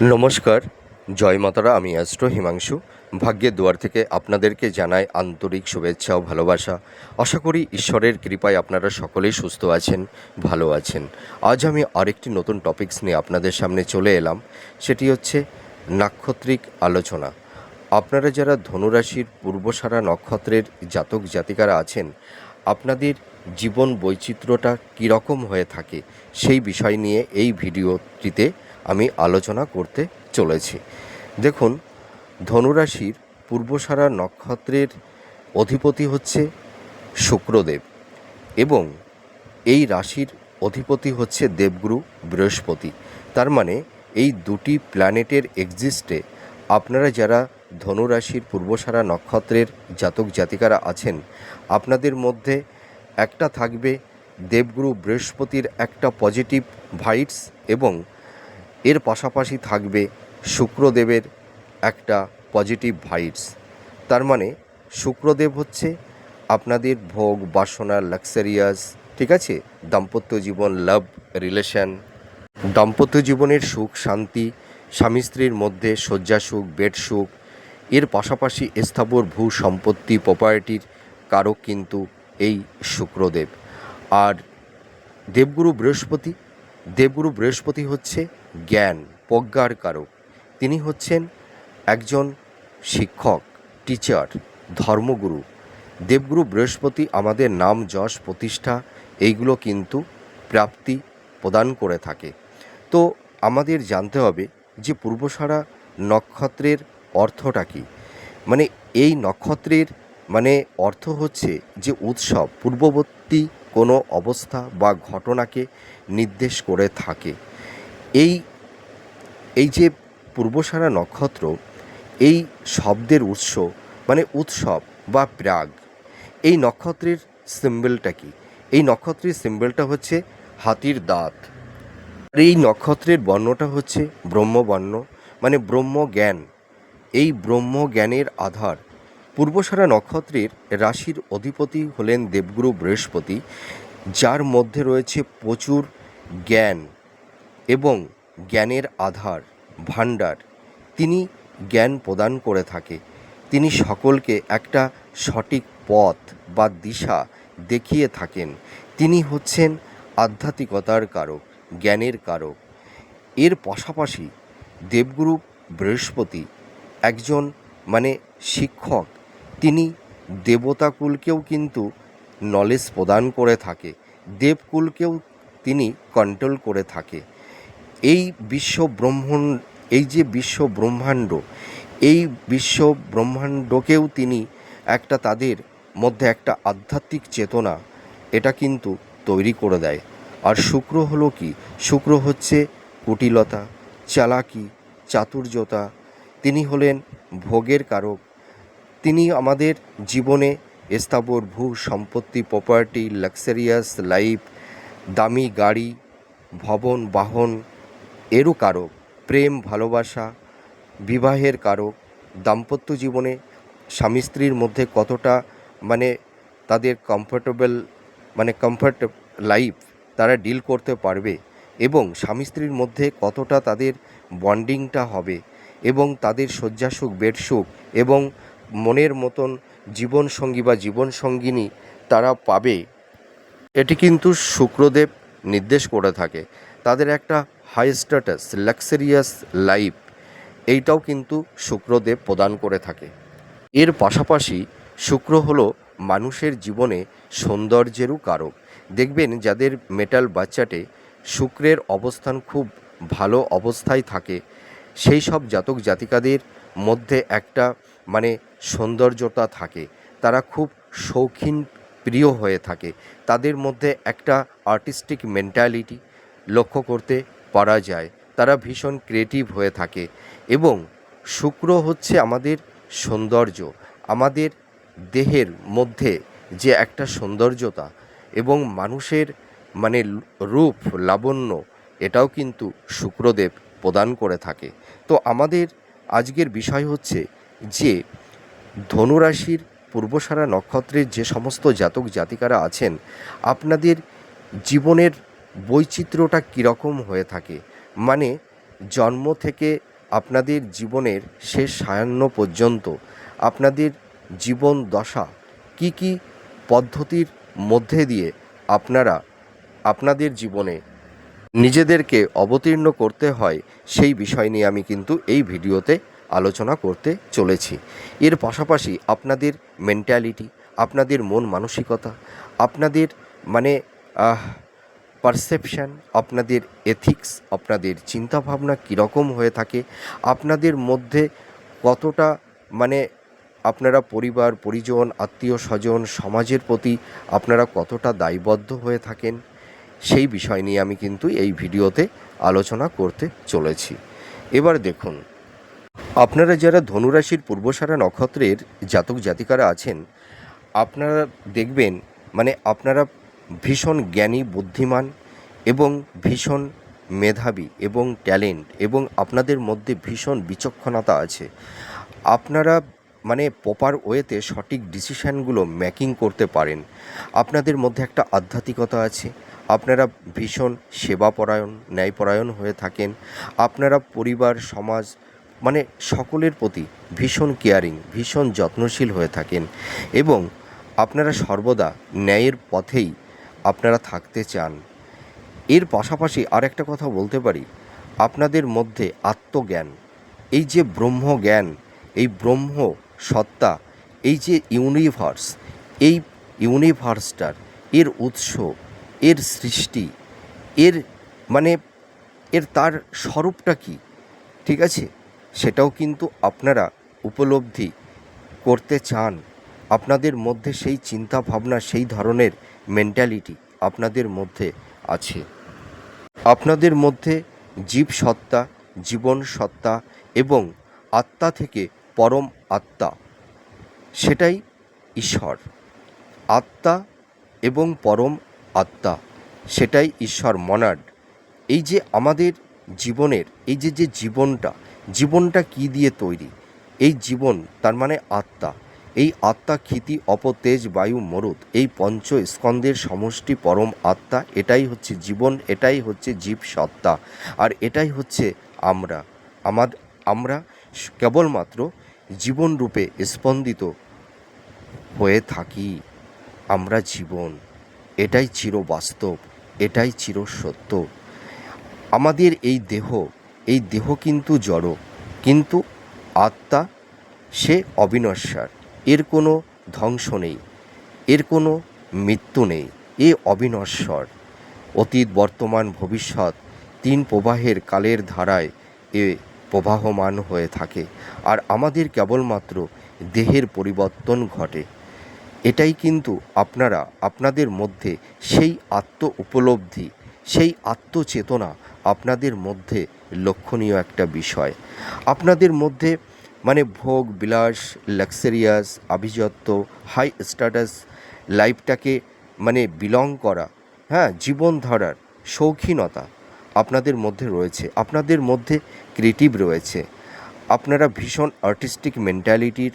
নমস্কার, জয় মাতারা। আমি অ্যাস্ট্রো হিমাংশু। ভাগ্যের দুয়ার থেকে আপনাদেরকে জানাই আন্তরিক শুভেচ্ছা ও ভালোবাসা। আশা করি ঈশ্বরের কৃপায় আপনারা সকলেই সুস্থ আছেন, ভালো আছেন। আজ আমি আরেকটি নতুন টপিকস নিয়ে আপনাদের সামনে চলে এলাম। সেটি হচ্ছে নাক্ষত্রিক আলোচনা। আপনারা যারা ধনুরাশির পূর্বসারা নক্ষত্রের জাতক জাতিকারা আছেন, আপনাদের জীবন বৈচিত্র্যটা কীরকম হয়ে থাকে সেই বিষয় নিয়ে এই ভিডিওটিতে আমি আলোচনা করতে চলেছি। দেখুন, ধনুরাশির পূর্বসারা নক্ষত্রের অধিপতি হচ্ছে শুক্রদেব এবং এই রাশির অধিপতি হচ্ছে দেবগুরু বৃহস্পতি। তার মানে এই দুটি প্ল্যানেটের এক্সিস্টে আপনারা যারা ধনুরাশির পূর্বসারা নক্ষত্রের জাতক জাতিকারা আছেন, আপনাদের মধ্যে একটা থাকবে দেবগুরু বৃহস্পতির একটা পজিটিভ ভাইবস এবং এর পাশাপাশি থাকবে শুক্রদেবের একটা পজিটিভ ভাইবস। তার মানে শুক্রদেব হচ্ছে আপনাদের ভোগ বাসনা, লাক্সারিয়াস, ঠিক আছে, দাম্পত্য জীবন, লাভ রিলেশন, দাম্পত্য জীবনের সুখ শান্তি, স্বামী স্ত্রীর মধ্যে শয্যা সুখ, বেড সুখ, এর পাশাপাশি স্থাবর ভূ সম্পত্তি প্রপার্টির কারক কিন্তু এই শুক্রদেব। আর দেবগুরু বৃহস্পতি হচ্ছে জ্ঞান প্রজ্ঞার কারক। তিনি হচ্ছেন একজন শিক্ষক, টিচার, ধর্মগুরু। দেবগুরু বৃহস্পতি আমাদের নাম যশ প্রতিষ্ঠা এইগুলো কিন্তু প্রাপ্তি প্রদান করে থাকে। তো আমাদের জানতে হবে যে পূর্বসারা নক্ষত্রের অর্থটা কী। মানে এই নক্ষত্রের অর্থ হচ্ছে যে উৎসব, পূর্ববর্তী কোনো অবস্থা বা ঘটনাকে নির্দেশ করে থাকে। এই এই যে পূর্বসারা নক্ষত্র, এই শব্দের উৎস উৎসব বা প্রাগ। এই নক্ষত্রের সিম্বলটা কি? এই নক্ষত্রের সিম্বলটা হচ্ছে হাতির দাঁত। আর এই নক্ষত্রের বর্ণটা হচ্ছে ব্রহ্মবর্ণ, ব্রহ্মজ্ঞান। এই ব্রহ্মজ্ঞানের আধার। পূর্বসারা নক্ষত্রের রাশির অধিপতি হলেন দেবগুরু বৃহস্পতি, যার মধ্যে রয়েছে প্রচুর জ্ঞান এবং জ্ঞানের আধার ভাণ্ডার। তিনি জ্ঞান প্রদান করে থাকে। তিনি সকলকে একটা সঠিক পথ বা দিশা দেখিয়ে থাকেন। তিনি হচ্ছেন আধ্যাত্মিকতার কারক, জ্ঞানের কারক। এর পাশাপাশি দেবগুরু বৃহস্পতি একজন শিক্ষক। তিনি দেবতাকুলকেও কিন্তু নলেজ প্রদান করে থাকে, দেবকুলকেও তিনি কন্ট্রোল করে থাকে। এই বিশ্ব ব্রহ্মাণ্ড, এই বিশ্ব ব্রহ্মাণ্ডকেও তিনি একটা তাদের মধ্যে একটা আধ্যাত্মিক চেতনা এটা কিন্তু তৈরি করে দেয়। আর শুক্র হলো কি? শুক্র হচ্ছে কুটিলতা, চালাকি, চাতুর্যতা। তিনি হলেন ভোগের কারক। তিনি আমাদের জীবনে স্থাবর ভূ সম্পত্তি, প্রপার্টি, লাক্সারিয়াস লাইফ, দামি গাড়ি, ভবন বাহন এরও কারক। প্রেম ভালোবাসা, বিবাহের কারক। দাম্পত্য জীবনে স্বামী স্ত্রীর মধ্যে কতটা তাদের কমফর্ট লাইফ তারা ডিল করতে পারবে এবং স্বামী স্ত্রীর মধ্যে কতটা তাদের বন্ডিংটা হবে এবং তাদের শয্যা সুখ, বেড সুখ এবং মনের মতন জীবনসঙ্গী বা জীবনসঙ্গিনী তারা পাবে, এটি কিন্তু শুক্রদেব নির্দেশ করে থাকে। তাদের একটা হাই স্ট্যাটাস, লাক্সারিয়াস লাইফ, এইটাও কিন্তু শুক্রদেব প্রদান করে থাকে। এর পাশাপাশি শুক্র হলো মানুষের জীবনে সৌন্দর্যেরও কারক। দেখবেন যাদের মেটাল বাচ্চাটে শুক্রের অবস্থান খুব ভালো অবস্থায় থাকে, সেই সব জাতক জাতিকাদের মধ্যে একটা সৌন্দর্যতা থাকে। তারা খুব শৌখিন প্রিয় হয়ে থাকে। তাদের মধ্যে একটা আর্টিস্টিক মেন্টালিটি লক্ষ্য করতে পারা যায়। তারা ভীষণ ক্রিয়েটিভ হয়ে থাকে এবং শুক্র হচ্ছে আমাদের সৌন্দর্য, আমাদের দেহের মধ্যে যে একটা সৌন্দর্যতা এবং মানুষের রূপ লাবণ্য, এটাও কিন্তু শুক্রদেব প্রদান করে থাকে। তো আমাদের আজকের বিষয় হচ্ছে যে ধনুরাশির পূর্বসারা নক্ষত্রের যে সমস্ত জাতক জাতিকারা আছেন, আপনাদের জীবনের বৈচিত্র্যটা কীরকম হয়ে থাকে। জন্ম থেকে আপনাদের জীবনের শেষ সায়ান্ন পর্যন্ত আপনাদের জীবন দশা কি কি পদ্ধতির মধ্যে দিয়ে আপনারা আপনাদের জীবনে নিজেদেরকে অবতীর্ণ করতে হয় সেই বিষয় নিয়ে আমি কিন্তু এই ভিডিওতে আলোচনা করতে চলেছি। এর পাশাপাশি আপনাদের মেন্টালিটি, আপনাদের মন মানসিকতা, আপনাদের মানে পারসেপশান, আপনাদের এথিক্স, আপনাদের চিন্তাভাবনা কীরকম হয়ে থাকে, আপনাদের মধ্যে কতটা মানে আপনারা পরিবার পরিজন আত্মীয় স্বজন সমাজের প্রতি আপনারা কতটা দায়বদ্ধ হয়ে থাকেন, সেই বিষয় নিয়ে আমি কিন্তু এই ভিডিওতে আলোচনা করতে চলেছি। এবার দেখুন, আপনারা যারা ধনুরাশির পূর্বসারা নক্ষত্রের জাতক জাতিকারা আছেন, আপনারা দেখবেন মানে আপনারা ভীষণ জ্ঞানী বুদ্ধিমান এবং ভীষণ মেধাবী এবং ট্যালেন্ট, এবং আপনাদের মধ্যে ভীষণ বিচক্ষণতা আছে। আপনারা মানে প্রপার ওয়েতে সঠিক ডিসিশানগুলো মেকিং করতে পারেন। আপনাদের মধ্যে একটা আধ্যাত্মিকতা আছে। আপনারা ভীষণ সেবাপরায়ণ ন্যায়পরায়ণ হয়ে থাকেন। আপনারা পরিবার সমাজ মানে সকলের প্রতি ভীষণ কেয়ারিং ভীষণ যত্নশীল হয়ে থাকেন, এবং আপনারা সর্বদা ন্যায়ের পথেই আপনারা থাকতে চান। এর পাশাপাশি আর একটা কথা বলতে পারি, আপনাদের মধ্যে আত্মজ্ঞান, এই যে ব্রহ্মজ্ঞান, এই ব্রহ্ম সত্তা, এই যে ইউনিভার্স, এই ইউনিভার্সটার এর উৎস, এর সৃষ্টি, এর মানে এর তার স্বরূপটা কী, ঠিক আছে, সেটাও কিন্তু আপনারা উপলব্ধি করতে চান। আপনাদের মধ্যে সেই চিন্তা ভাবনা সেই ধরনের মেন্টালিটি আপনাদের মধ্যে আছে। আপনাদের মধ্যে জীব সত্তা, জীবন সত্তা এবং আত্মা থেকে পরম আত্মা, সেটাই ঈশ্বর। আত্মা এবং পরম আত্মা, সেটাই ঈশ্বর মনাড। এই যে আমাদের জীবনের এই যে জীবনটা কী দিয়ে তৈরি? এই জীবন তার মানে আত্মা। এই আত্মা ক্ষিতি অপ তেজ বায়ু মরুত, এই পঞ্চ স্কন্দের সমষ্টি পরম আত্মা। এটাই হচ্ছে জীবন, এটাই হচ্ছে জীব সত্তা, আর এটাই হচ্ছে আমরা কেবলমাত্র জীবন রূপে স্পন্দিত হয়ে থাকি। আমরা জীবন, এটাই চিরবাস্তব, এটাই চিরসত্য। আমাদের এই দেহ কিন্তু জড়, কিন্তু আত্মা সে অবিনশ্বর। এর কোনো ধ্বংস নেই, এর কোনো মৃত্যু নেই। এ অবিনশ্বর। অতীত বর্তমান ভবিষ্যৎ তিন প্রবাহের কালের ধারায় এ প্রবাহমান হয়ে থাকে, আর আমাদের কেবলমাত্র দেহের পরিবর্তন ঘটে। এটাই কিন্তু আপনারা আপনাদের মধ্যে সেই আত্ম উপলব্ধি, সেই আত্মচেতনা আপনাদের মধ্যে লক্ষণীয় একটা বিষয়। আপনাদের মধ্যে মানে ভোগ বিলাস, লাক্সারিয়াস, আভিজাত্য, হাই স্ট্যাটাস লাইফটাকে মানে বিলং করা, হ্যাঁ, জীবনধারার শৌখিনতা আপনাদের মধ্যে রয়েছে। আপনাদের মধ্যে ক্রিয়েটিভ রয়েছে। আপনারা ভীষণ আর্টিস্টিক মেন্টালিটির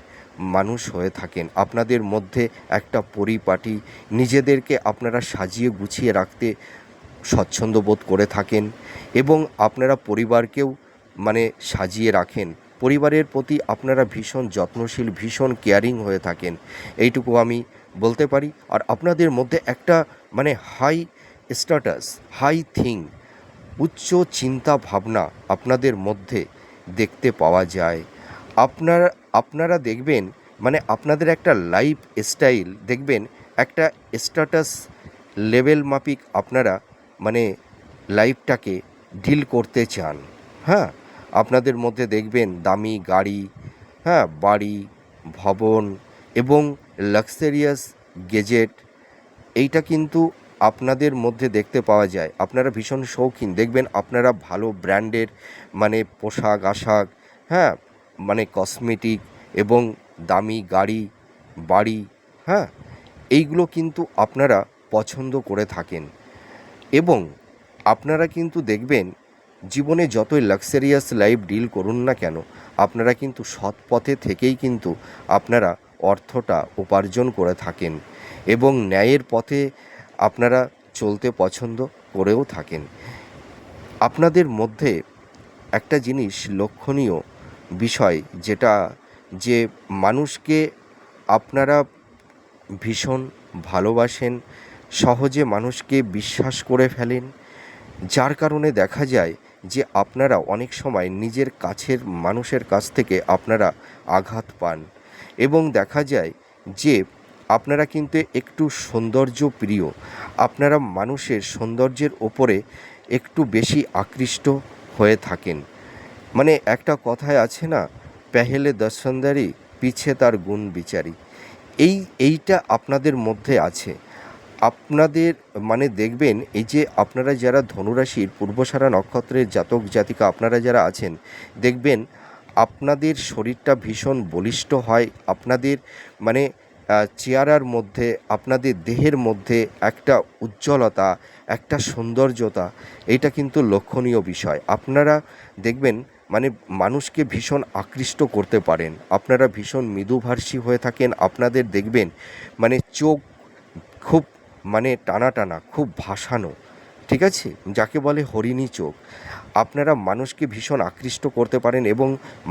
মানুষ হয়ে থাকেন। আপনাদের মধ্যে একটা পরিপাটি, নিজেদেরকে আপনারা সাজিয়ে গুছিয়ে রাখতে স্বচ্ছন্দ বোধ করে থাকেন, এবং আপনারা পরিবারকেও মানে সাজিয়ে রাখেন। পরিবারের প্রতি আপনারা ভীষণ যত্নশীল ভীষণ কেয়ারিং হয়ে থাকেন, এইটুকু আমি বলতে পারি। আর আপনাদের মধ্যে একটা মানে হাই স্ট্যাটাস, হাই থিং, উচ্চ চিন্তা ভাবনা আপনাদের মধ্যে দেখতে পাওয়া যায়। আপনারা দেখবেন মানে আপনাদের একটা লাইফ স্টাইল দেখবেন, একটা স্ট্যাটাস লেভেল মাফিক আপনারা মানে লাইফটাকে ডিল করতে চান। হ্যাঁ, আপনাদের মধ্যে দেখবেন দামি গাড়ি, হ্যাঁ, বাড়ি, ভবন এবং লাক্সারিয়াস গেজেট, এইটা কিন্তু আপনাদের মধ্যে দেখতে পাওয়া যায়। আপনারা ভীষণ শৌখিন, দেখবেন আপনারা ভালো ব্র্যান্ডের মানে পোশাক আশাক, হ্যাঁ, মানে কসমেটিক এবং দামি গাড়ি বাড়ি, হ্যাঁ, এইগুলো কিন্তু আপনারা পছন্দ করে থাকেন। এবং আপনারা কিন্তু দেখবেন জীবনে যতই লাক্সারিয়াস লাইফ ডিল করুন না কেন, আপনারা কিন্তু সৎ পথে থেকেই কিন্তু আপনারা অর্থটা উপার্জন করে থাকেন, এবং ন্যায়ের পথে আপনারা চলতে পছন্দ করেও থাকেন। আপনাদের মধ্যে একটা জিনিস লক্ষণীয় বিষয়, যেটা যে মানুষকে আপনারা ভীষণ ভালোবাসেন, সহজে মানুষকে বিশ্বাস করে ফেলেন, যার কারণে দেখা যায় যে আপনারা অনেক সময় নিজের কাছের মানুষের কাছ থেকে আপনারা আঘাত পান, এবং দেখা যায় যে আপনারা কিন্তু একটু সৌন্দর্য প্রিয়, আপনারা মানুষের সৌন্দর্যের ওপরে একটু বেশি আকৃষ্ট হয়ে থাকেন। মানে একটা কথায় আছে না, পেহেলে দর্শনদারি পিছে তার গুণ বিচারি। এইটা আপনাদের মধ্যে আছে। আপনাদের মানে দেখবেন, এই যে আপনারা যারা ধনুরাশির পূর্বসারা নক্ষত্রের জাতক জাতিকা আপনারা যারা আছেন, দেখবেন আপনাদের শরীরটা ভীষণ বলিষ্ঠ হয়, আপনাদের মানে চেহারার মধ্যে, আপনাদের দেহের মধ্যে একটা উজ্জ্বলতা, একটা সৌন্দর্যতা, এটা কিন্তু লক্ষণীয় বিষয়। আপনারা দেখবেন মানে মানুষকে ভীষণ আকৃষ্ট করতে পারেন, আপনারা ভীষণ মৃদুভাষী হয়ে থাকেন, আপনাদের দেখবেন মানে চোখ খুব মানে টানা টানা, খুব ভাসানো, ঠিক আছে, যাকে বলে হরিণী চোখ। আপনারা মানুষকে ভীষণ আকৃষ্ট করতে পারেন এবং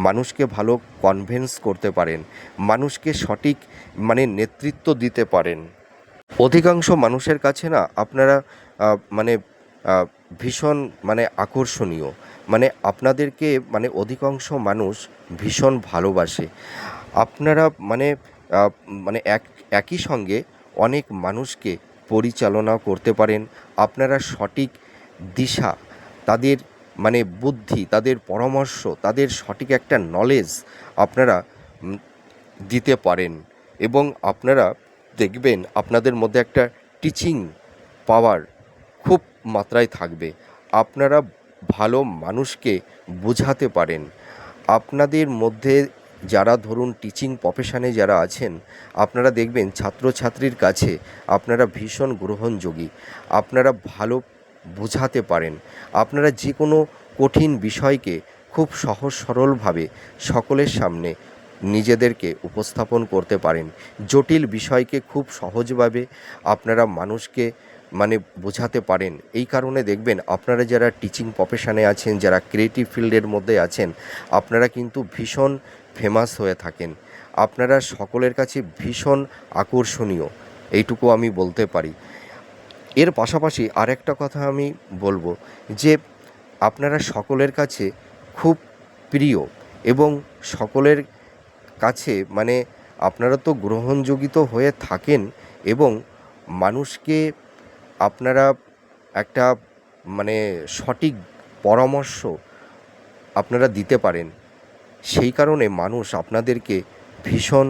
মানুষকে ভালো কনভিন্স করতে পারেন, মানুষকে সঠিক মানে নেতৃত্ব দিতে পারেন। অধিকাংশ মানুষের কাছে না আপনারা মানে ভীষণ মানে আকর্ষণীয়, মানে আপনাদেরকে মানে অধিকাংশ মানুষ ভীষণ ভালোবাসে। আপনারা মানে মানে একই সঙ্গে অনেক মানুষকে পরিচালনা করতে পারেন, আপনারা সঠিক দিশা, তাদের মানে বুদ্ধি, তাদের পরামর্শ, তাদের সঠিক একটা নলেজ আপনারা দিতে পারেন, এবং আপনারা দেখবেন আপনাদের মধ্যে একটা টিচিং পাওয়ার খুব মাত্রায় থাকবে, আপনারা ভালো মানুষকে বোঝাতে পারেন। আপনাদের মধ্যে যারা ধরুন টিচিং প্রফেশনে যারা আছেন, আপনারা দেখবেন ছাত্রছাত্রীর কাছে আপনারা ভীষণ গ্রহণযোগী, আপনারা ভালো বোঝাতে পারেন, আপনারা যে কোনো কঠিন বিষয়কে খুব সহজ সরলভাবে সকলের সামনে নিজেদেরকে উপস্থাপন করতে পারেন, জটিল বিষয়কে খুব সহজভাবে আপনারা মানুষকে মানে বোঝাতে পারেন। এই কারণে দেখবেন আপনারা যারা টিচিং প্রফেশনে আছেন, যারা ক্রিয়েটিভ ফিল্ডের মধ্যে আছেন, আপনারা কিন্তু ভীষণ ফেমাস হয়ে থাকেন, আপনারা সকলের কাছে ভীষণ আকর্ষণীয়, এইটুকু আমি বলতে পারি। এর পাশাপাশি আরেকটা কথা আমি বলবো যে আপনারা সকলের কাছে খুব প্রিয়, এবং সকলের কাছে মানে আপনারা তো গ্রহণযোগ্য হয়ে থাকেন, এবং মানুষকে আপনারা একটা মানে সঠিক পরামর্শ আপনারা দিতে পারেন, সেই কারণে মানুষ আপনাদেরকে ভীষণ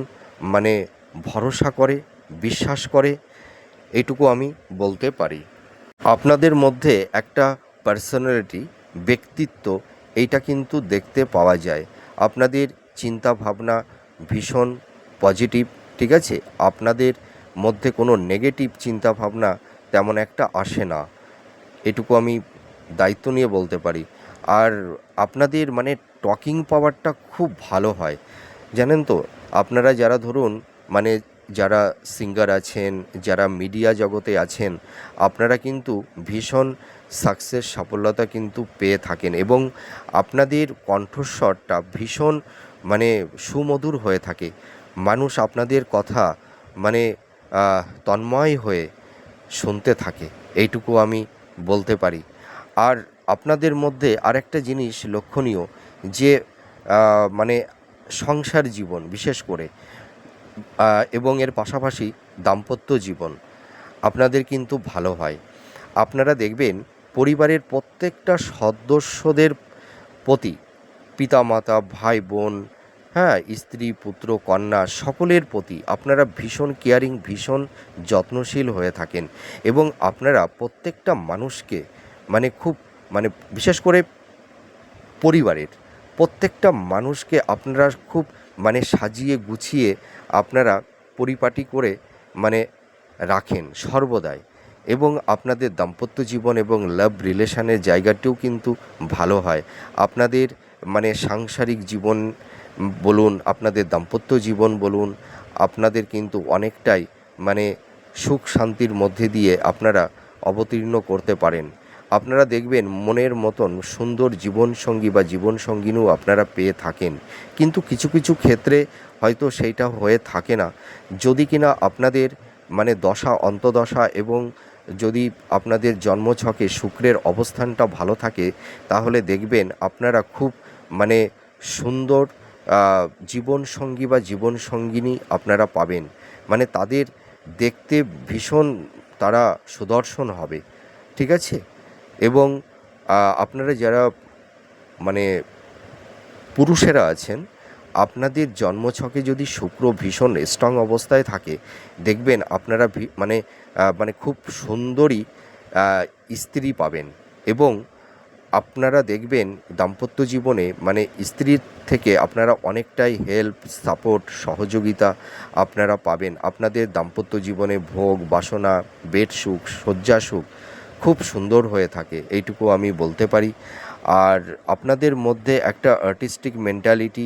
মানে ভরসা করে, বিশ্বাস করে, এইটুকু আমি বলতে পারি। আপনাদের মধ্যে একটা পার্সোনালিটি, ব্যক্তিত্ব, এইটা কিন্তু দেখতে পাওয়া যায়। আপনাদের চিন্তা ভাবনা ভীষণ পজিটিভ, ঠিক আছে, আপনাদের মধ্যে কোনো নেগেটিভ চিন্তা ভাবনা তেমন একটা আসে না, এটুকু আমি দায়িত্ব নিয়ে বলতে পারি। আর আপনাদের মানে টকিং পাওয়ারটা খুব ভালো হয়, জানেন তো। আপনারা যারা ধরুন মানে যারা সিঙ্গার আছেন, যারা মিডিয়া জগতে আছেন, আপনারা কিন্তু ভীষণ সাকসেস, সাফল্যতা কিন্তু পেয়ে থাকেন, এবং আপনাদের কণ্ঠস্বরটা ভীষণ মানে সুমধুর হয়ে থাকে, মানুষ আপনাদের কথা মানে তন্ময় হয়ে শুনতে থাকে, এইটুকু আমি বলতে পারি। আর আপনাদের মধ্যে আরেকটা জিনিস লক্ষণীয়, যে মানে সংসার জীবন বিশেষ করে, এবং এর পাশাপাশি দাম্পত্য জীবন আপনাদের কিন্তু ভালো হয়। আপনারা দেখবেন পরিবারের প্রত্যেকটা সদস্যদের প্রতি, পিতামাতা, ভাই বোন, হ্যাঁ, স্ত্রী, পুত্র, কন্যা, সকলের প্রতি আপনারা ভীষণ কেয়ারিং, ভীষণ যত্নশীল হয়ে থাকেন, এবং আপনারা প্রত্যেকটা মানুষকে মানে খুব মানে বিশেষ করে পরিবারের প্রত্যেকটা মানুষকে আপনারা খুব মানে সাজিয়ে গুছিয়ে আপনারা পরিপাটি করে মানে রাখেন সর্বদাই, এবং আপনাদের দাম্পত্য জীবন এবং লাভ রিলেশনের জায়গাটিও কিন্তু ভালো হয়। আপনাদের মানে সাংসারিক জীবন বলুন, আপনাদের দাম্পত্য জীবন বলুন, আপনাদের কিন্তু অনেকটাই মানে সুখ শান্তির মধ্যে দিয়ে আপনারা অবতীর্ণ করতে পারেন। আপনারা দেখবেন মনের মতন সুন্দর জীবনসঙ্গী বা জীবনসঙ্গিনীও আপনারা পেয়ে থাকেন, কিন্তু কিছু কিছু ক্ষেত্রে হয়তো সেইটা হয়ে থাকে না। যদি কিনা আপনাদের মানে দশা অন্তদশা এবং যদি আপনাদের জন্মছকে শুক্রের অবস্থানটা ভালো থাকে, তাহলে দেখবেন আপনারা খুব মানে সুন্দর জীবনসঙ্গী বা জীবনসঙ্গিনী আপনারা পাবেন। মানে তাদের দেখতে ভীষণ তারা সুদর্শন হবে, ঠিক আছে? এবং আপনারা যারা মানে পুরুষেরা আছেন, আপনাদের জন্মছকে যদি শুক্র ভীষণ স্ট্রং অবস্থায় থাকে, দেখবেন আপনারা মানে মানে খুব সুন্দরী স্ত্রী পাবেন। এবং আপনারা দেখবেন দাম্পত্য জীবনে মানে স্ত্রীর থেকে আপনারা অনেকটাই হেল্প, সাপোর্ট, সহযোগিতা আপনারা পাবেন। আপনাদের দাম্পত্য জীবনে ভোগ বাসনা, বেড সুখ, শয্যা সুখ খুব সুন্দর হয়ে থাকে, এইটুকু আমি বলতে পারি। আর আপনাদের মধ্যে একটা আর্টিস্টিক মেন্টালিটি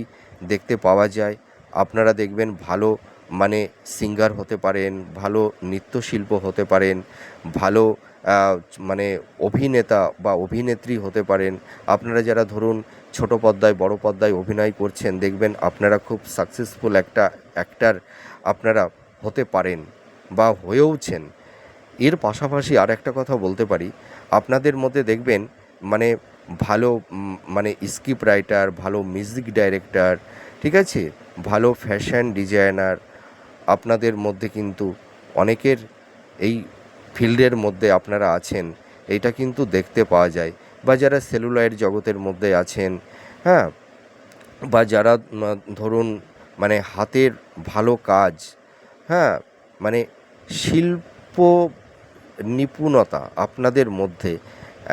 দেখতে পাওয়া যায়। আপনারা দেখবেন ভালো মানে সিঙ্গার হতে পারেন, ভালো নৃত্যশিল্প হতে পারেন, ভালো মানে অভিনেতা বা অভিনেত্রী হতে পারেন। আপনারা যারা ধরুন ছোট পর্দায় বড় পর্দায় অভিনয় করছেন, দেখবেন আপনারা খুব সাকসেসফুল একটা অ্যাক্টর আপনারা হতে পারেন বা হয়েওছেন। এর পাশাপাশি আর একটা কথা বলতে পারি, আপনাদের মধ্যে দেখবেন মানে ভালো মানে স্ক্রিপ্ট রাইটার, ভালো মিউজিক ডাইরেক্টর, ঠিক আছে, ভালো ফ্যাশন ডিজাইনার আপনাদের মধ্যে কিন্তু অনেকের এই ফিল্ডের মধ্যে আপনারা আছেন, এইটা কিন্তু দেখতে পাওয়া যায়। বা যারা সেলুলয়েড জগতের মধ্যে আছেন, হ্যাঁ, বা যারা ধরুন মানে হাতের ভালো কাজ, হ্যাঁ, মানে শিল্প নিপুণতা আপনাদের মধ্যে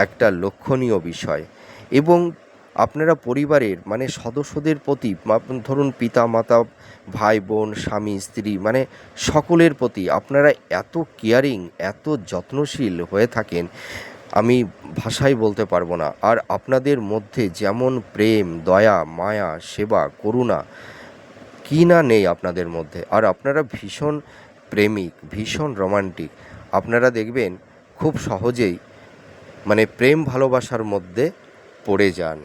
একটা লক্ষণীয় বিষয়। এবং আপনারা পরিবারের মানে সদস্যদের প্রতি ধরুন পিতা মাতা, ভাই বোন, স্বামী স্ত্রী মানে সকলের প্রতি আপনারা এত কেয়ারিং, এত যত্নশীল হয়ে থাকেন, আমি ভাষায় বলতে পারবো না। আর আপনাদের মধ্যে যেমন প্রেম, দয়া, মায়া, সেবা, করুণা কী না নেই আপনাদের মধ্যে। আর আপনারা ভীষণ প্রেমিক, ভীষণ রোমান্টিক। আপনারা দেখবেন খুব সহজেই মানে প্রেম ভালোবাসার মধ্যে পড়ে যান।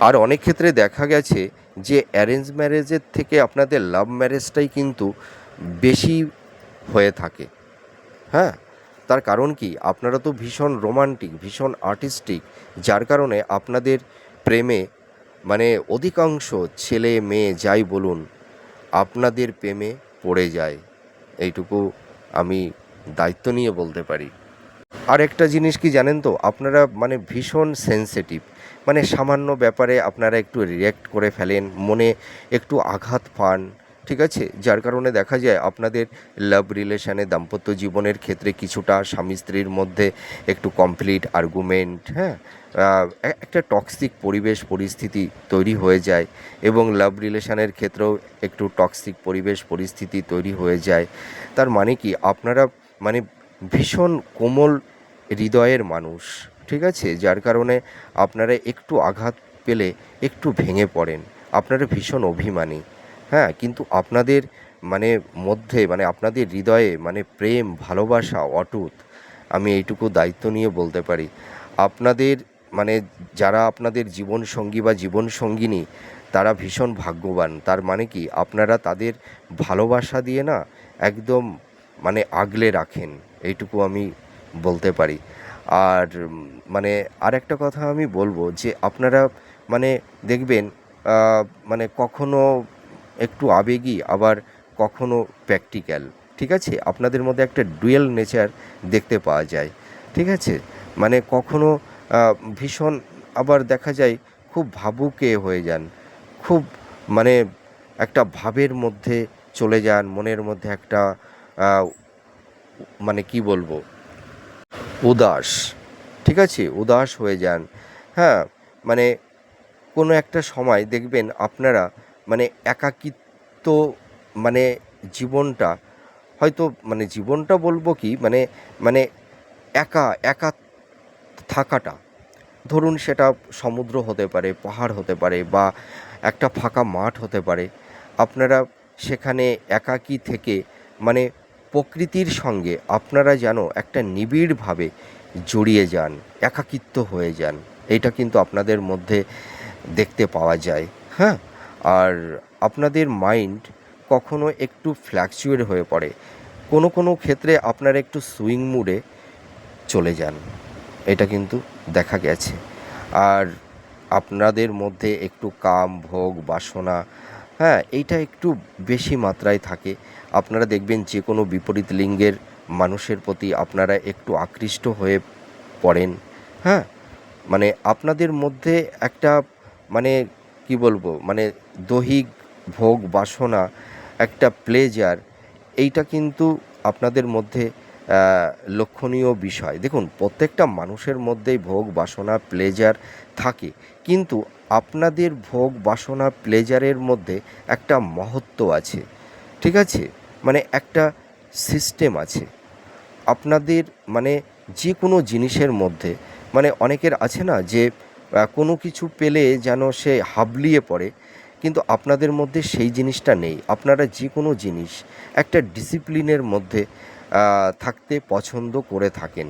আর অনেক ক্ষেত্রে দেখা গেছে যে অ্যারেঞ্জ ম্যারেজের থেকে আপনাদের লাভ ম্যারেজটাই কিন্তু বেশি হয়ে থাকে। হ্যাঁ, তার কারণ কি, আপনারা তো ভীষণ রোমান্টিক, ভীষণ আর্টিস্টিক, যার কারণে আপনাদের প্রেমে মানে অধিকাংশ ছেলে মেয়ে যাই বলুন আপনাদের প্রেমে পড়ে যায়, এইটুকু আমি দায়িত্ব নিয়ে বলতে পারি। আর একটা জিনিস কি জানেন তো, আপনারা মানে ভীষণ সেনসিটিভ, মানে সামান্য ব্যাপারে আপনারা একটু রিয়্যাক্ট করে ফেলেন, মনে একটু আঘাত পান, ঠিক আছে, যার কারণে দেখা যায় আপনাদের লাভ রিলেশানে দাম্পত্য জীবনের ক্ষেত্রে কিছুটা স্বামী স্ত্রীর মধ্যে একটু কমপ্লিট আর্গুমেন্ট, হ্যাঁ, একটা টক্সিক পরিবেশ পরিস্থিতি তৈরি হয়ে যায়। এবং লাভ রিলেশানের ক্ষেত্রেও একটু টক্সিক পরিবেশ পরিস্থিতি তৈরি হয়ে যায়। তার মানে কি, আপনারা মানে ভীষণ কোমল হৃদয়ের মানুষ, ঠিক আছে, যার কারণে আপনারা একটু আঘাত পেলে একটু ভেঙে পড়েন, আপনারা ভীষণ অভিমানী। হ্যাঁ, কিন্তু আপনাদের মানে মধ্যে মানে আপনাদের হৃদয়ে মানে প্রেম ভালোবাসা অটুট, আমি এইটুকু দায়িত্ব নিয়ে বলতে পারি। আপনাদের মানে যারা আপনাদের জীবনসঙ্গী বা জীবনসঙ্গিনী তারা ভীষণ ভাগ্যবান। তার মানে কি, আপনারা তাদের ভালোবাসা দিয়ে না একদম মানে আগলে রাখেন, এইটুকু আমি বলতে পারি। আর মানে আরেকটা কথা আমি বলবো যে আপনারা মানে দেখবেন মানে কখনো একটু আবেগী আবার কখনো প্র্যাকটিক্যাল, ঠিক আছে, আপনাদের মধ্যে একটা ডুয়েল নেচার দেখতে পাওয়া যায়, ঠিক আছে, মানে কখনো ভীষণ আবার দেখা যায় খুব ভাবুকে হয়ে যান, খুব মানে একটা ভাবের মধ্যে চলে যান, মনের মধ্যে একটা মানে কি বলবো, উদাস, ঠিক আছে, উদাস হয়ে যান। হ্যাঁ, মানে কোনো একটা সময় দেখবেন আপনারা মানে একাকিত্ব মানে জীবনটা হয়তো মানে জীবনটা বলবো কি মানে মানে একা একা থাকাটা, ধরুন সেটা সমুদ্র হতে পারে, পাহাড় হতে পারে বা একটা ফাঁকা মাঠ হতে পারে, আপনারা সেখানে একাকী থেকে মানে প্রকৃতির সঙ্গে আপনারা যেন একটা নিবিড়ভাবে জড়িয়ে যান, একাকিত্ব হয়ে যান, এটা কিন্তু আপনাদের মধ্যে দেখতে পাওয়া যায়। হ্যাঁ, আর আপনাদের মাইন্ড কখনো একটু ফ্ল্যাকচুয়েট হয়ে পড়ে, কোনো কোনো ক্ষেত্রে আপনারা একটু সুইং মুডে চলে যান, এটা কিন্তু দেখা গেছে। আর আপনাদের মধ্যে একটু কাম ভোগ বাসনা, হ্যাঁ, এইটা একটু বেশি মাত্রায় থাকে। আপনারা দেখবেন যে কোনো বিপরীত লিঙ্গের মানুষের প্রতি আপনারা একটু আকৃষ্ট হয়ে পড়েন। হ্যাঁ, মানে আপনাদের মধ্যে একটা, মানে কি বলবো, মানে দৈহিক ভোগ বাসনা, একটা প্লেজার, এইটা কিন্তু আপনাদের মধ্যে লক্ষণীয় বিষয়। দেখুন, প্রত্যেকটা মানুষের মধ্যেই ভোগ বাসনা প্লেজার থাকে, কিন্তু আপনাদের ভোগ বাসনা প্লেজারের মধ্যে একটা মহত্ব আছে, ঠিক আছে, মানে একটা সিস্টেম আছে আপনাদের, মানে যে কোনো জিনিসের মধ্যে, মানে অনেকের আছে না যে কোনো কিছু পেলে যেন সে হাবলিয়ে পড়ে, কিন্তু আপনাদের মধ্যে সেই জিনিসটা নেই। আপনারা যে কোনো জিনিস একটা ডিসিপ্লিনের মধ্যে থাকতে পছন্দ করে থাকেন।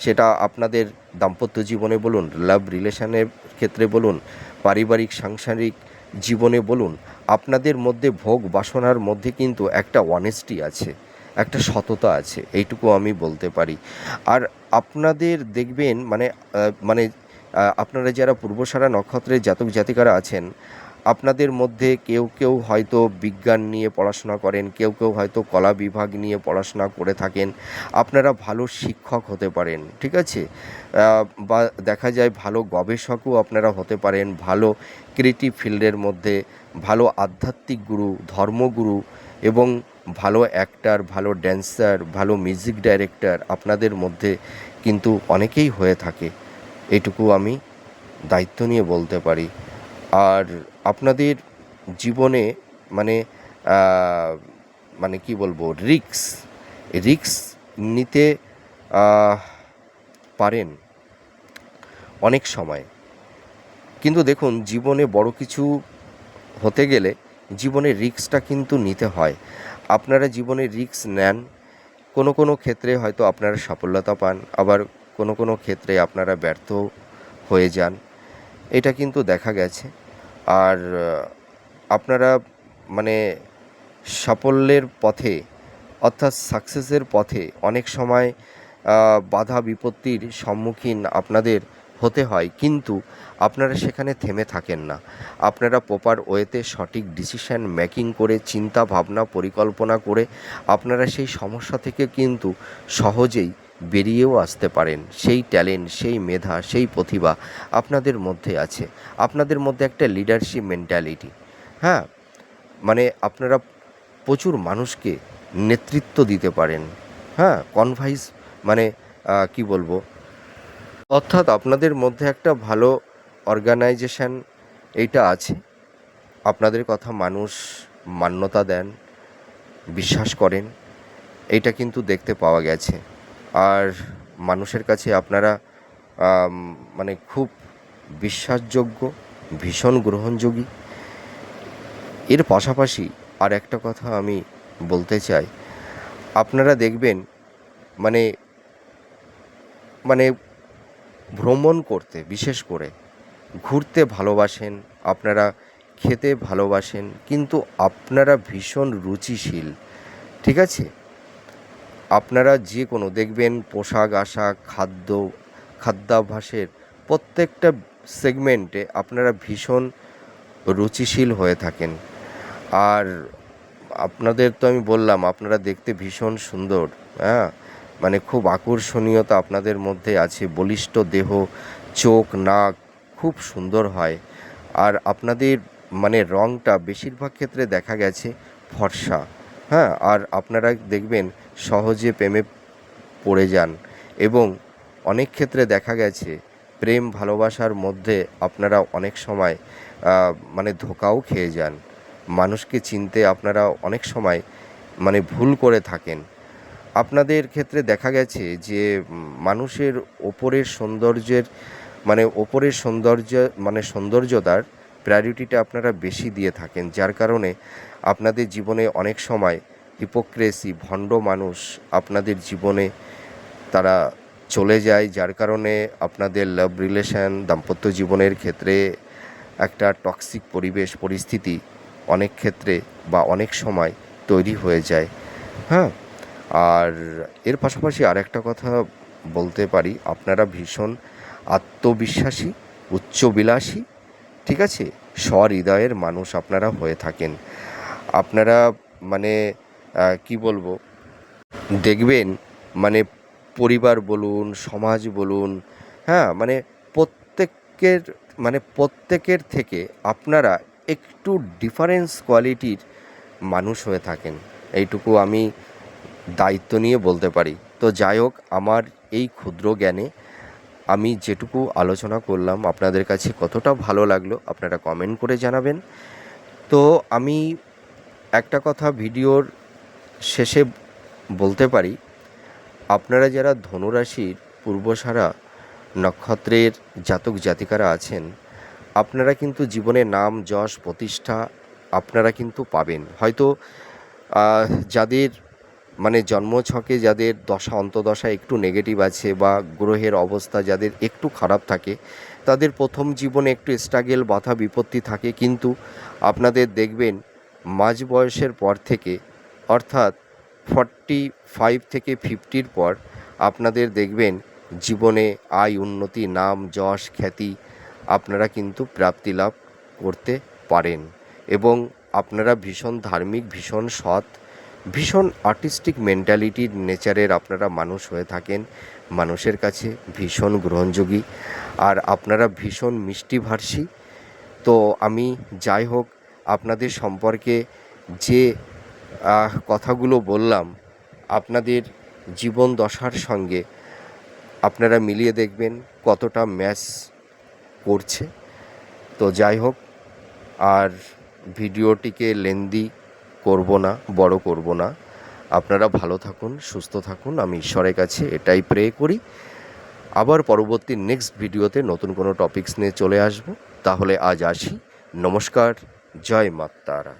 সেটা আপনাদের দাম্পত্য জীবনে বলুন, লাভ রিলেশনের ক্ষেত্রে বলুন, পারিবারিক সাংসারিক জীবনে বলুন, আপনাদের মধ্যে ভোগ বাসনার মধ্যে কিন্তু একটা অনেস্টি আছে, একটা সততা আছে, এইটুকু আমি বলতে পারি। আর আপনাদের দেখবেন, মানে আপনারা যারা পূর্বষাঢ়া নক্ষত্রের জাতক জাতিকারা আছেন, আপনাদের মধ্যে কেউ কেউ হয়তো বিজ্ঞান নিয়ে পড়াশোনা করেন, কেউ কেউ হয়তো কলা বিভাগ নিয়ে পড়াশোনা করে থাকেন। আপনারা ভালো শিক্ষক হতে পারেন, ঠিক আছে, বা দেখা যায় ভালো গবেষকও আপনারা হতে পারেন, ভালো ক্রিয়েটিভ ফিল্ডের মধ্যে ভালো আধ্যাত্মিক গুরু, ধর্মগুরু, এবং ভালো অ্যাক্টর, ভালো ড্যান্সার, ভালো মিউজিক ডাইরেক্টর আপনাদের মধ্যে কিন্তু অনেকেই হয়ে থাকে, এটুকু আমি দায়িত্ব নিয়ে বলতে পারি। আর আপনাদের জীবনে, মানে মানে কি বলবো, রিস্ক নিতে পারেন অনেক সময়, কিন্তু দেখুন, জীবনে বড় কিছু হতে গেলে জীবনে রিস্কটা কিন্তু নিতে হয়। আপনারা জীবনে রিস্ক নেন, কোনো কোনো ক্ষেত্রে হয়তো আপনারা সফলতা পান, আবার কোনো কোনো ক্ষেত্রে আপনারা ব্যর্থ হয়ে যান, এটা কিন্তু দেখা গেছে। আর আপনারা, মানে সাফল্যের পথে, অর্থাৎ সাকসেসের পথে অনেক সময় বাধা বিপত্তির সম্মুখীন আপনাদের হতে হয়, কিন্তু আপনারা সেখানে থেমে থাকেন না। আপনারা প্রপার ওয়েতে সঠিক ডিসিশন মেকিং করে, চিন্তা ভাবনা পরিকল্পনা করে আপনারা সেই সমস্যা থেকে কিন্তু সহজেই বেরিয়েও আসতে পারেন। সেই ট্যালেন্ট, সেই মেধা, সেই প্রতিভা আপনাদের মধ্যে আছে। আপনাদের মধ্যে একটা লিডারশিপ মেন্টালিটি, হ্যাঁ, মানে আপনারা প্রচুর মানুষকে নেতৃত্ব দিতে পারেন। হ্যাঁ, কনভাইস, মানে কি বলবো, অর্থাৎ আপনাদের মধ্যে একটা ভালো অর্গানাইজেশন এইটা আছে। আপনাদের কথা মানুষ মান্যতা দেন, বিশ্বাস করেন, এইটা কিন্তু দেখতে পাওয়া গেছে। আর মানুষের কাছে আপনারা মানে খুব বিশ্বাসযোগ্য, ভীষণ গ্রহণযোগী। এর পাশাপাশি আর একটা কথা আমি বলতে চাই, আপনারা দেখবেন, মানে মানে ভ্রমণ করতে, বিশেষ করে ঘুরতে ভালোবাসেন, আপনারা খেতে ভালোবাসেন, কিন্তু আপনারা ভীষণ রুচিশীল, ঠিক আছে। আপনারা যে কোনো দেখবেন পোশাক আশাক, খাদ্যাভ্যাসের প্রত্যেকটা সেগমেন্টে আপনারা ভীষণ রুচিশীল হয়ে থাকেন। আর আপনাদের তো আমি বললাম, আপনারা দেখতে ভীষণ সুন্দর, হ্যাঁ, মানে খুব আকর্ষণীয়তা আপনাদের মধ্যে আছে, বলিষ্ঠ দেহ, চোখ নাক খুব সুন্দর হয়। আর আপনাদের, মানে রঙটা বেশিরভাগ ক্ষেত্রে দেখা গেছে ফর্সা, হ্যাঁ, আর আপনারা দেখবেন সহজে প্রেমে পড়ে যান, এবং অনেক ক্ষেত্রে দেখা গেছে প্রেম ভালোবাসার মধ্যে আপনারা অনেক সময় মানে ধোঁকাও খেয়ে যান। মানুষকে চিনতে আপনারা অনেক সময় মানে ভুল করে থাকেন। আপনাদের ক্ষেত্রে দেখা গেছে যে মানুষের ওপরের সৌন্দর্যের, মানে ওপরের সৌন্দর্য, মানে সৌন্দর্যতার প্রায়োরিটিটা আপনারা বেশি দিয়ে থাকেন, যার কারণে আপনাদের জীবনে অনেক সময় হিপোক্রেসি, ভণ্ড মানুষ আপনাদের জীবনে তারা চলে যায়, যার কারণে আপনাদের লাভ রিলেশন, দাম্পত্য জীবনের ক্ষেত্রে একটা টক্সিক পরিস্থিতি অনেক ক্ষেত্রে বা অনেক সময় তৈরি হয়ে যায়। হ্যাঁ, আর এর পাশাপাশি আরেকটা কথা বলতে পারি, আপনারা ভীষণ আত্মবিশ্বাসী, উচ্চবিলাসী, ঠিক আছে, সহৃদয়ের মানুষ আপনারা হয়ে থাকেন। আপনারা মানে কি বলবো, দেখবেন মানে পরিবার বলুন, সমাজ বলুন, হ্যাঁ, মানে প্রত্যেকের প্রত্যেকের থেকে আপনারা একটু ডিফারেন্স কোয়ালিটির মানুষ হয়ে থাকেন, এইটুকু আমি দায়িত্ব নিয়ে বলতে পারি। তো যাই হোক, আমার এই ক্ষুদ্র জ্ঞানে আমি যেটুকু আলোচনা করলাম আপনাদের কাছে কতটা ভালো লাগলো আপনারা কমেন্ট করে জানাবেন। তো আমি একটা কথা ভিডিওর শেষে বলতে পারি, আপনারা যারা ধনুরাশির পূর্বসারা নক্ষত্রের জাতক জাতিকারা আছেন, আপনারা কিন্তু জীবনে নাম যশ প্রতিষ্ঠা আপনারা কিন্তু পাবেন। হয়তো যাদের জন্মছকে যাদের দশা অন্তদশা একটু নেগেটিভ আছে বা গ্রহের অবস্থা যাদের একটু খারাপ থাকে, তাদের প্রথম জীবনে একটু স্ট্রাগেল, বাধা বিপত্তি থাকে, কিন্তু আপনাদের দেখবেন মাঝ বয়সের পর থেকে, অর্থাৎ 45 থেকে 50-র পর আপনাদের দেখবেন জীবনে আয়, উন্নতি, নাম যশ খ্যাতি আপনারা কিন্তু প্রাপ্তি লাভ করতে পারেন। এবং আপনারা ভীষণ ধার্মিক, ভীষণ সৎ, ভীষণ আর্টিস্টিক মেন্টালিটির নেচারের আপনারা মানুষ হয়ে থাকেন, মানুষের কাছে ভীষণ গ্রহণযোগী, আর আপনারা ভীষণ মিষ্টিভাষী। তো আমি যাই হোক, আপনাদের সম্পর্কে যে কথাগুলো বললাম আপনাদের জীবন দশার সঙ্গে আপনারা মিলিয়ে দেখবেন কতটা ম্যাচ করছে। তো যাই হোক, আর ভিডিওটিকে লেন্দি করব না, বড় করব না। আপনারা ভালো থাকুন, সুস্থ থাকুন, আমি ঈশ্বরের কাছে এটাই প্রে করি। আবার পরবর্তী নেক্সট ভিডিওতে নতুন কোনো টপিকস নিয়ে চলে আসব। তাহলে আজ আসি, নমস্কার, জয় মা তারা।